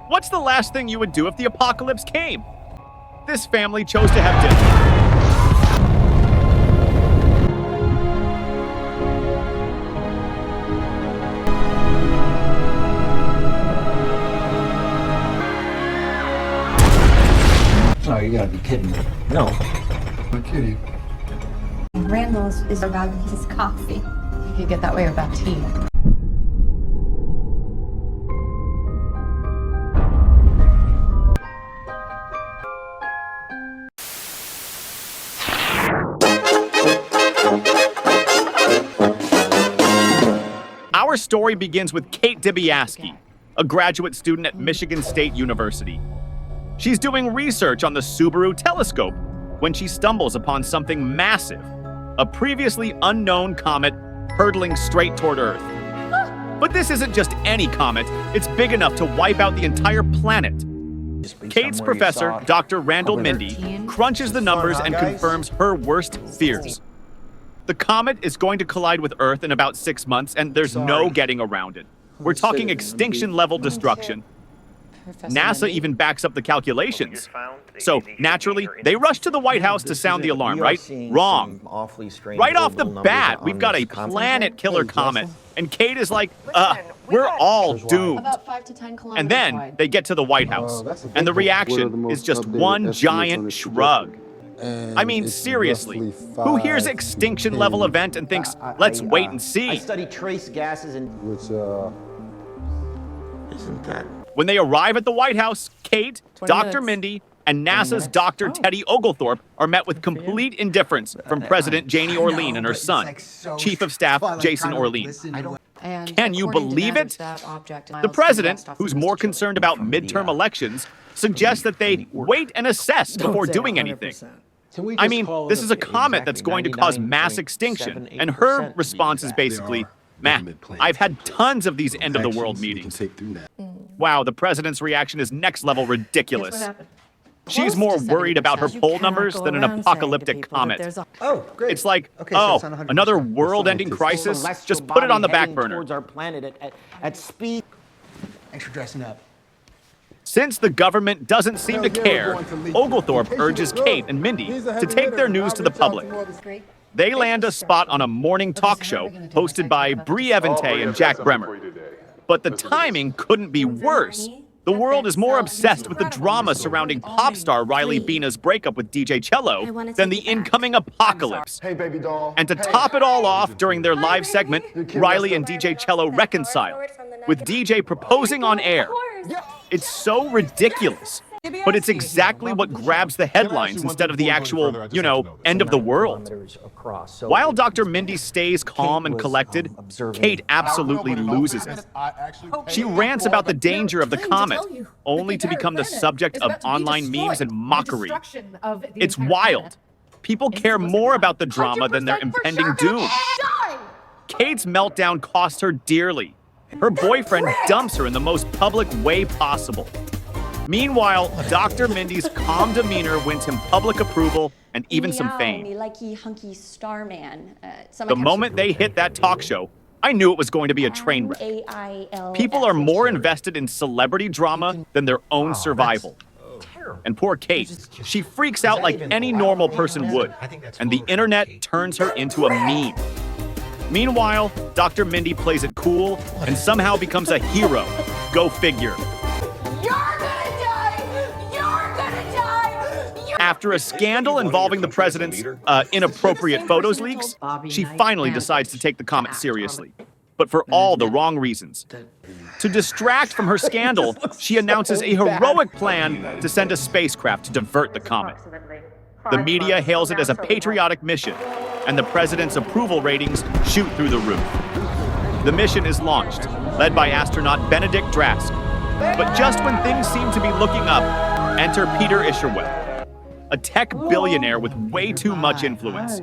What's the last thing you would do if the apocalypse came? This family chose to have dinner. Oh, you gotta be kidding me. No. I'm kidding. Randall's is about his coffee. You could get that way about tea. Our story begins with Kate Dibiaski, a graduate student at Michigan State University. She's doing research on the Subaru telescope when she stumbles upon something massive, a previously unknown comet hurtling straight toward Earth. But this isn't just any comet, it's big enough to wipe out the entire planet. Kate's professor, Dr. Randall Mindy, crunches the numbers and confirms her worst fears. The comet is going to collide with Earth in about 6 months, and there's no getting around it. We're talking extinction-level destruction. NASA even backs up the calculations. So, naturally, they rush to the White House to sound the alarm, right? Wrong. Right off the bat, we've got a planet-killer comet. And Kate is like, we're all doomed. About 5 to 10 kilometers And then wide. they get to the White House, and the reaction is just one giant shrug. I mean, seriously, who hears extinction-level event and thinks, let's wait and see? I study trace gases and... Isn't that... When they arrive at the White House, Kate, Dr. Mindy, and NASA's Dr. Teddy Oglethorpe are met with complete indifference from President Janie Orlean and her son, Chief of Staff Jason Orlean. Can you believe it? The president, who's more concerned about midterm elections, suggests that they wait and assess before doing anything. I mean, this is a comet that's going to cause mass extinction, and her response is basically, man, I've had tons of these end-of-the-world meetings. Wow, the president's reaction is next-level ridiculous. She's more worried about her poll numbers than an apocalyptic comet. Oh, great. It's like, oh, another world-ending crisis? Just put it on the back burner. Towards our planet at speed. Thanks for dressing up. Since the government doesn't seem to care, Oglethorpe urges Kate and Mindy to take their news to the public. They land a spot on a morning talk show hosted by Brie Eventay and Jack Bremer. But the timing couldn't be worse. The world is more obsessed with the drama surrounding pop star Riley Bina's breakup with DJ Cello than the incoming apocalypse. Hey, baby doll. And to top it all off, during their live segment, Riley and DJ Cello reconcile, with DJ proposing on air. It's so ridiculous. But it's exactly what grabs the headlines instead of the actual, end of the world. While Dr. Mindy stays calm and collected, Kate absolutely loses it. She rants about the danger of the comet, only to become the subject of online memes and mockery. It's wild. People care more about the drama than their impending doom. Kate's meltdown cost her dearly. Her boyfriend dumps her in the most public way possible. Meanwhile, Dr. Mindy's calm demeanor wins him public approval and even some fame. The moment they hit that talk show, I knew it was going to be a train wreck. People are more invested in celebrity drama than their own survival. And poor Kate, she freaks out like any normal person would, and the internet turns her into a meme. Meanwhile, Dr. Mindy plays it cool and somehow becomes a hero. Go figure. After a scandal involving the president's inappropriate photos leaks, she finally decides to take the comet seriously, but for all the wrong reasons. To distract from her scandal, she announces a heroic plan to send a spacecraft to divert the comet. The media hails it as a patriotic mission, and the president's approval ratings shoot through the roof. The mission is launched, led by astronaut Benedict Drask. But just when things seem to be looking up, enter Peter Isherwell, a tech billionaire with way too much influence.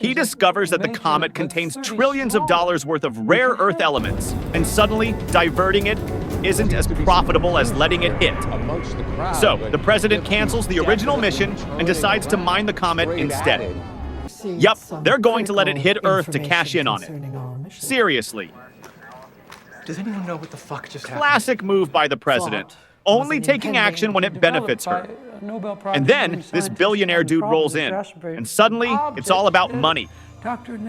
He discovers that the comet contains trillions of dollars worth of rare Earth elements, and suddenly, diverting it isn't as profitable as letting it hit. So, the president cancels the original mission and decides to mine the comet instead. Yup, they're going to let it hit Earth to cash in on it. Seriously. Does anyone know what the fuck just happened? Classic move by the president. only taking action when it benefits her. And then this billionaire dude rolls in, and suddenly it's all about money.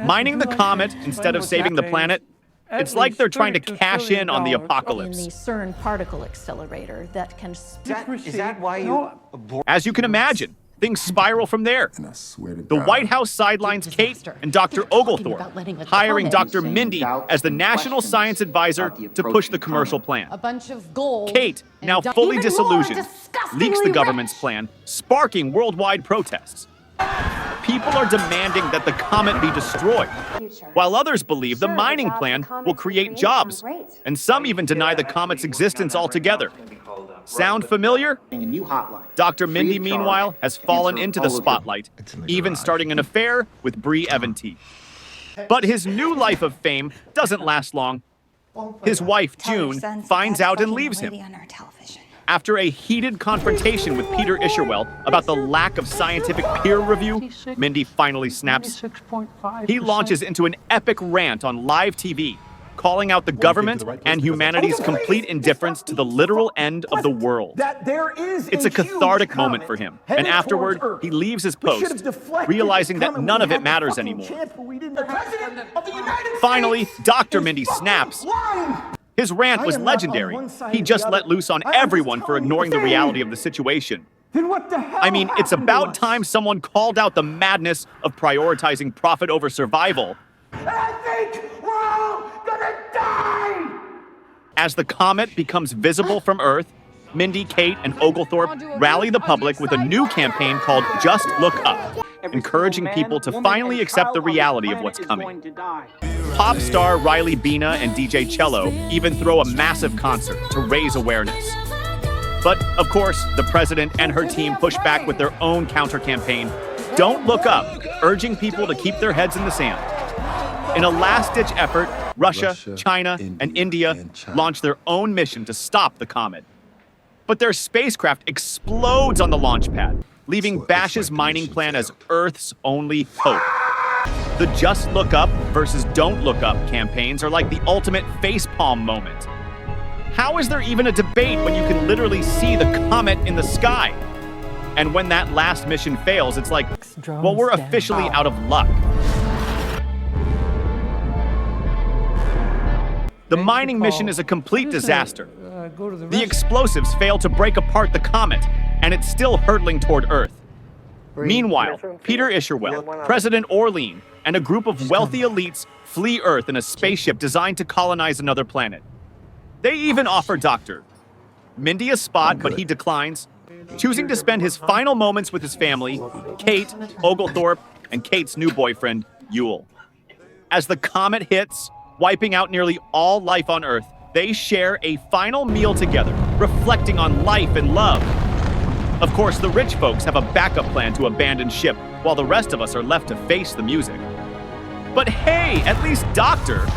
Mining the comet instead of saving the planet, it's like they're trying to cash in on the apocalypse. In the CERN particle accelerator that can... Is that why you abort? As you can imagine, things spiral from there. And I swear to The God. White House sidelines Kate and Dr. Oglethorpe, hiring Dr. Mindy as the national science advisor to push the commercial plan. A bunch of gold. Kate, now fully Even more disillusioned, disgustingly leaks the government's rich. plan, sparking worldwide protests. People are demanding that the comet be destroyed, while others believe the mining plan will create jobs, and some even deny the comet's existence altogether. Sound familiar? A new hotline. Dr. Free Mindy, of charge. meanwhile, has fallen Answer into all the of your- spotlight, even starting an affair with Bree Eventy. But his new life of fame doesn't last long. His wife, June, finds out and leaves him. After a heated confrontation with Peter Isherwell about the lack of scientific peer review, Mindy finally snaps. He launches into an epic rant on live TV, calling out the government and humanity's complete indifference to the literal end of the world. It's a cathartic moment for him, and afterward, he leaves his post, realizing that none of it matters anymore. Finally, Dr. Mindy snaps. His rant was legendary. He just let loose on everyone for ignoring the reality of the situation. I mean, it's about time someone called out the madness of prioritizing profit over survival. As the comet becomes visible from Earth, Mindy, Kate, and Oglethorpe rally the public with a new campaign called Just Look Up, encouraging people to finally accept the reality of what's coming. Pop star Riley Bina and DJ Cello even throw a massive concert to raise awareness. But, of course, the president and her team push back with their own counter-campaign, Don't Look Up, urging people to keep their heads in the sand. In a last-ditch effort, Russia, China, and India launch their own mission to stop the comet. But their spacecraft explodes on the launch pad, leaving Bash's mining plan as Earth's only hope. The Just Look Up versus Don't Look Up campaigns are like the ultimate facepalm moment. How is there even a debate when you can literally see the comet in the sky? And when that last mission fails, it's like, well, we're officially out of luck. The mining mission is a complete disaster. The explosives fail to break apart the comet, and it's still hurtling toward Earth. Meanwhile, Peter Isherwell, President Orlean, and a group of wealthy elites flee Earth in a spaceship designed to colonize another planet. They even offer Dr. Mindy a spot, but he declines, choosing to spend his final moments with his family, Kate, Oglethorpe, and Kate's new boyfriend, Yule. As the comet hits, wiping out nearly all life on Earth, they share a final meal together, reflecting on life and love. Of course, the rich folks have a backup plan to abandon ship, while the rest of us are left to face the music. But hey, at least Dr.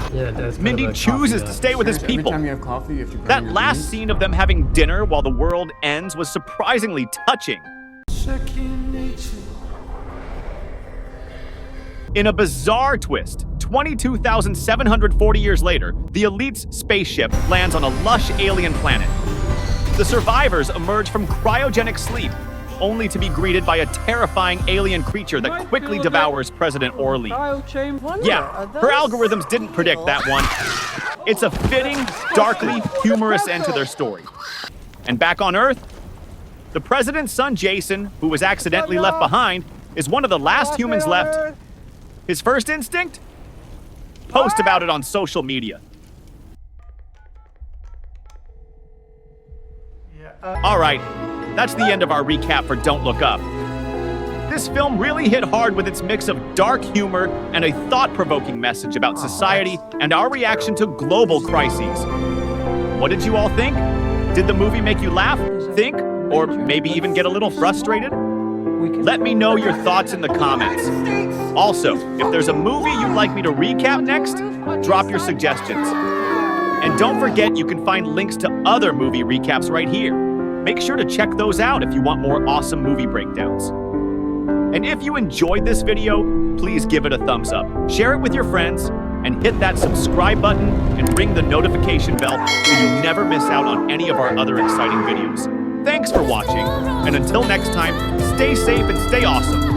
Mindy chooses to stay with his people. That last scene of them having dinner while the world ends was surprisingly touching. In a bizarre twist, 22,740 years later, the elite's spaceship lands on a lush alien planet. The survivors emerge from cryogenic sleep, only to be greeted by a terrifying alien creature that quickly devours President Orlean. Yeah, her algorithms didn't predict that one. It's a fitting, darkly humorous end to their story. And back on Earth, the president's son Jason, who was accidentally left behind, is one of the last humans left. His first instinct? Post about it on social media. All right, that's the end of our recap for Don't Look Up. This film really hit hard with its mix of dark humor and a thought-provoking message about society and our reaction to global crises. What did you all think? Did the movie make you laugh, think, or maybe even get a little frustrated? Let me know your thoughts in the comments. Also, if there's a movie you'd like me to recap next, drop your suggestions. And don't forget you can find links to other movie recaps right here. Make sure to check those out if you want more awesome movie breakdowns. And if you enjoyed this video, please give it a thumbs up, share it with your friends, and hit that subscribe button and ring the notification bell so you never miss out on any of our other exciting videos. Thanks for watching, and until next time, stay safe and stay awesome.